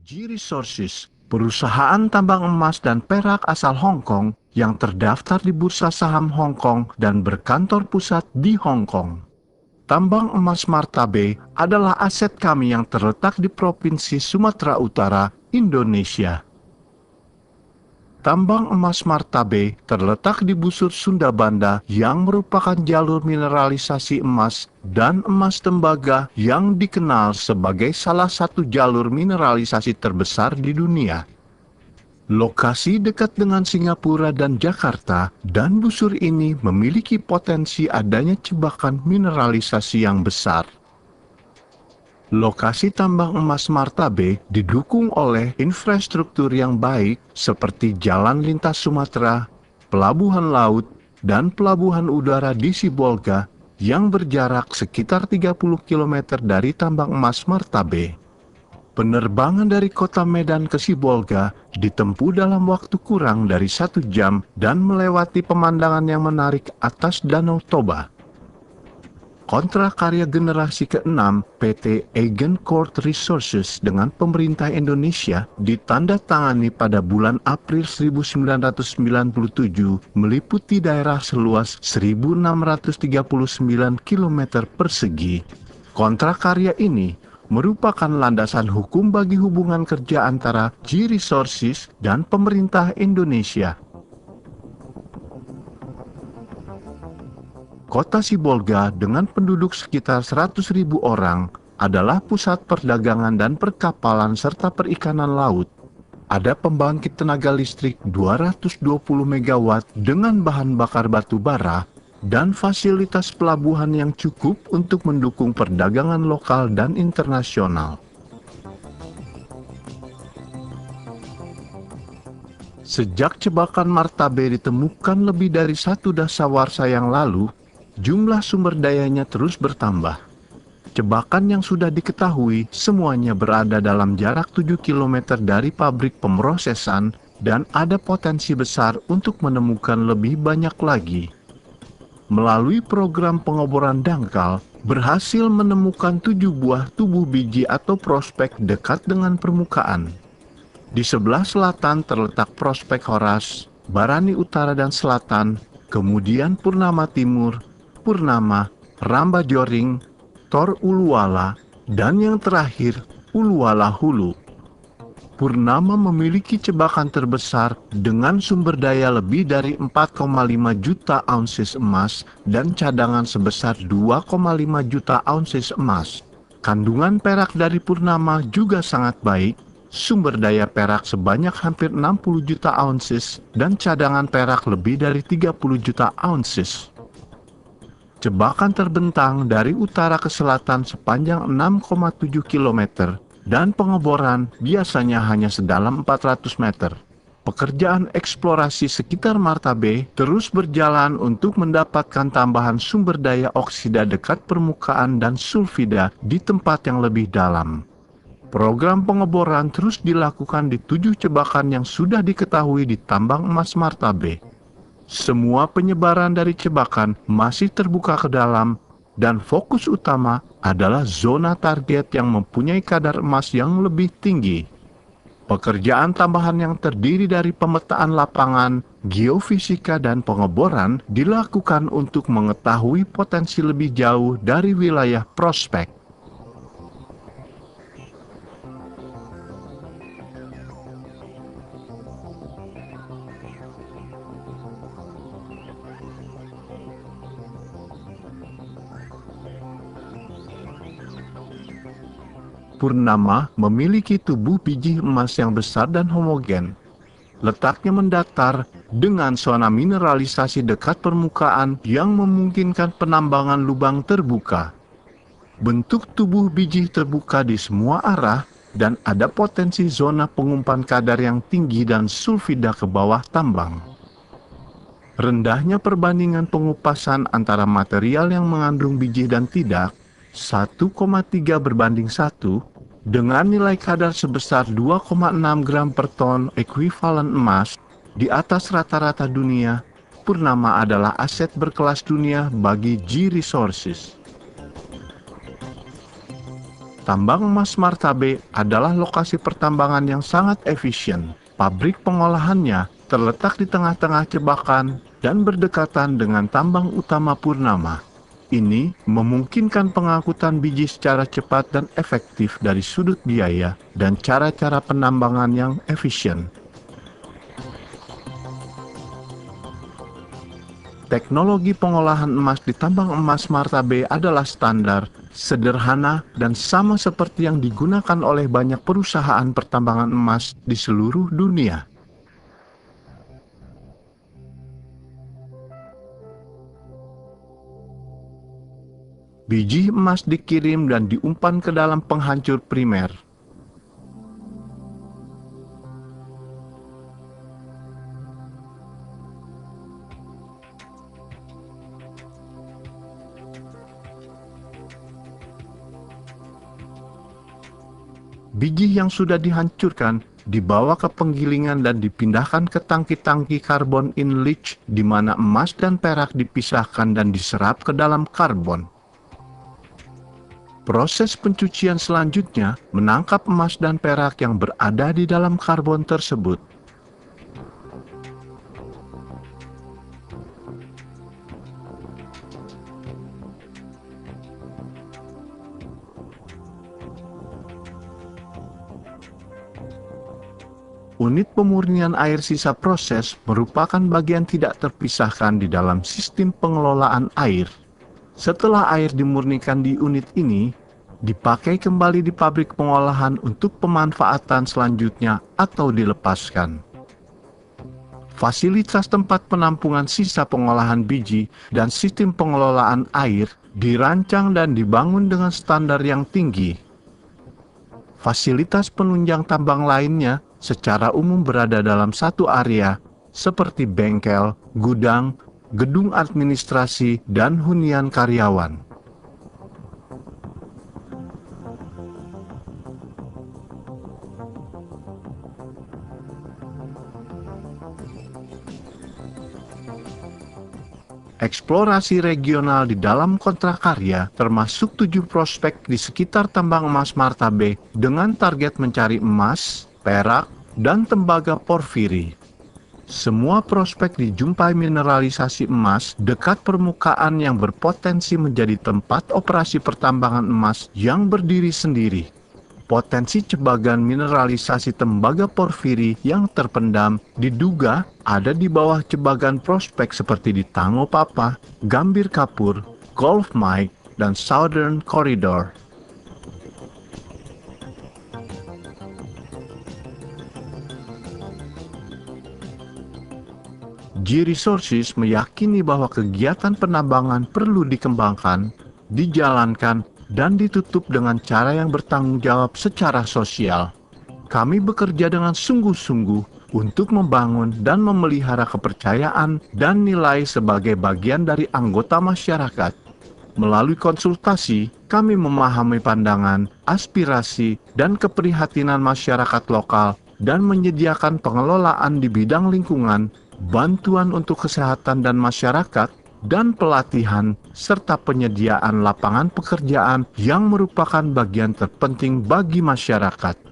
G Resources, perusahaan tambang emas dan perak asal Hong Kong yang terdaftar di Bursa Saham Hong Kong dan berkantor pusat di Hong Kong. Tambang emas Martabe adalah aset kami yang terletak di Provinsi Sumatera Utara, Indonesia. Tambang emas Martabe terletak di Busur Sunda Banda yang merupakan jalur mineralisasi emas dan emas tembaga yang dikenal sebagai salah satu jalur mineralisasi terbesar di dunia. Lokasi dekat dengan Singapura dan Jakarta, dan busur ini memiliki potensi adanya jebakan mineralisasi yang besar. Lokasi tambang emas Martabe didukung oleh infrastruktur yang baik seperti jalan lintas Sumatera, pelabuhan laut, dan pelabuhan udara di Sibolga yang berjarak sekitar 30 km dari tambang emas Martabe. Penerbangan dari kota Medan ke Sibolga ditempuh dalam waktu kurang dari 1 jam dan melewati pemandangan yang menarik atas Danau Toba. Kontrak karya generasi ke-6 PT Agincourt Resources dengan pemerintah Indonesia ditandatangani pada bulan April 1997 meliputi daerah seluas 1.639 km persegi. Kontrak karya ini merupakan landasan hukum bagi hubungan kerja antara G Resources dan pemerintah Indonesia. Kota Sibolga dengan penduduk sekitar 100.000 orang adalah pusat perdagangan dan perkapalan serta perikanan laut. Ada pembangkit tenaga listrik 220 MW dengan bahan bakar batu bara dan fasilitas pelabuhan yang cukup untuk mendukung perdagangan lokal dan internasional. Sejak jebakan Martabe ditemukan lebih dari 1 dasawarsa yang lalu, jumlah sumber dayanya terus bertambah. Jebakan yang sudah diketahui semuanya berada dalam jarak 7 km dari pabrik pemrosesan dan ada potensi besar untuk menemukan lebih banyak lagi. Melalui program pengoboran dangkal, berhasil menemukan 7 buah tubuh biji atau prospek dekat dengan permukaan. Di sebelah selatan terletak prospek Horas, Barani Utara dan Selatan, kemudian Purnama Timur, Purnama, Ramba Joring, Tor Uluwala, dan yang terakhir Uluwala Hulu. Purnama memiliki jebakan terbesar dengan sumber daya lebih dari 4,5 juta ounces emas dan cadangan sebesar 2,5 juta ounces emas. Kandungan perak dari Purnama juga sangat baik, sumber daya perak sebanyak hampir 60 juta ounces dan cadangan perak lebih dari 30 juta ounces. Jebakan terbentang dari utara ke selatan sepanjang 6,7 km dan pengeboran biasanya hanya sedalam 400 meter. Pekerjaan eksplorasi sekitar Martabe terus berjalan untuk mendapatkan tambahan sumber daya oksida dekat permukaan dan sulfida di tempat yang lebih dalam. Program pengeboran terus dilakukan di 7 jebakan yang sudah diketahui di tambang emas Martabe. Semua penyebaran dari jebakan masih terbuka ke dalam dan fokus utama adalah zona target yang mempunyai kadar emas yang lebih tinggi. Pekerjaan tambahan yang terdiri dari pemetaan lapangan, geofisika dan pengeboran dilakukan untuk mengetahui potensi lebih jauh dari wilayah prospek. Purnama memiliki tubuh biji emas yang besar dan homogen. Letaknya mendatar dengan zona mineralisasi dekat permukaan yang memungkinkan penambangan lubang terbuka. Bentuk tubuh biji terbuka di semua arah dan ada potensi zona pengumpan kadar yang tinggi dan sulfida ke bawah tambang. Rendahnya perbandingan pengupasan antara material yang mengandung biji dan tidak, 1,3:1, dengan nilai kadar sebesar 2,6 gram per ton ekuivalen emas, di atas rata-rata dunia. Purnama adalah aset berkelas dunia bagi G Resources. Tambang emas Martabe adalah lokasi pertambangan yang sangat efisien. Pabrik pengolahannya terletak di tengah-tengah Cebakan dan berdekatan dengan tambang utama Purnama. Ini memungkinkan pengangkutan biji secara cepat dan efektif dari sudut biaya dan cara-cara penambangan yang efisien. Teknologi pengolahan emas di tambang emas Martabe adalah standar, sederhana, dan sama seperti yang digunakan oleh banyak perusahaan pertambangan emas di seluruh dunia. Biji emas dikirim dan diumpan ke dalam penghancur primer. Biji yang sudah dihancurkan dibawa ke penggilingan dan dipindahkan ke tangki-tangki karbon in leach, di mana emas dan perak dipisahkan dan diserap ke dalam karbon. Proses pencucian selanjutnya menangkap emas dan perak yang berada di dalam karbon tersebut. Unit pemurnian air sisa proses merupakan bagian tidak terpisahkan di dalam sistem pengelolaan air. Setelah air dimurnikan di unit ini, dipakai kembali di pabrik pengolahan untuk pemanfaatan selanjutnya atau dilepaskan. Fasilitas tempat penampungan sisa pengolahan biji dan sistem pengelolaan air dirancang dan dibangun dengan standar yang tinggi. Fasilitas penunjang tambang lainnya secara umum berada dalam satu area, seperti bengkel, gudang, gedung administrasi, dan hunian karyawan. Eksplorasi regional di dalam kontrak karya termasuk 7 prospek di sekitar tambang emas Martabe dengan target mencari emas, perak, dan tembaga porfiri. Semua prospek dijumpai mineralisasi emas dekat permukaan yang berpotensi menjadi tempat operasi pertambangan emas yang berdiri sendiri. Potensi cebagan mineralisasi tembaga porfiri yang terpendam diduga ada di bawah cebagan prospek seperti di Tango Papa, Gambir Kapur, Gulf Mike, dan Southern Corridor. G-Resources meyakini bahwa kegiatan penambangan perlu dikembangkan, dijalankan, dan ditutup dengan cara yang bertanggung jawab secara sosial. Kami bekerja dengan sungguh-sungguh untuk membangun dan memelihara kepercayaan dan nilai sebagai bagian dari anggota masyarakat. Melalui konsultasi, kami memahami pandangan, aspirasi, dan keprihatinan masyarakat lokal dan menyediakan pengelolaan di bidang lingkungan, bantuan untuk kesehatan dan masyarakat, dan pelatihan, serta penyediaan lapangan pekerjaan yang merupakan bagian terpenting bagi masyarakat.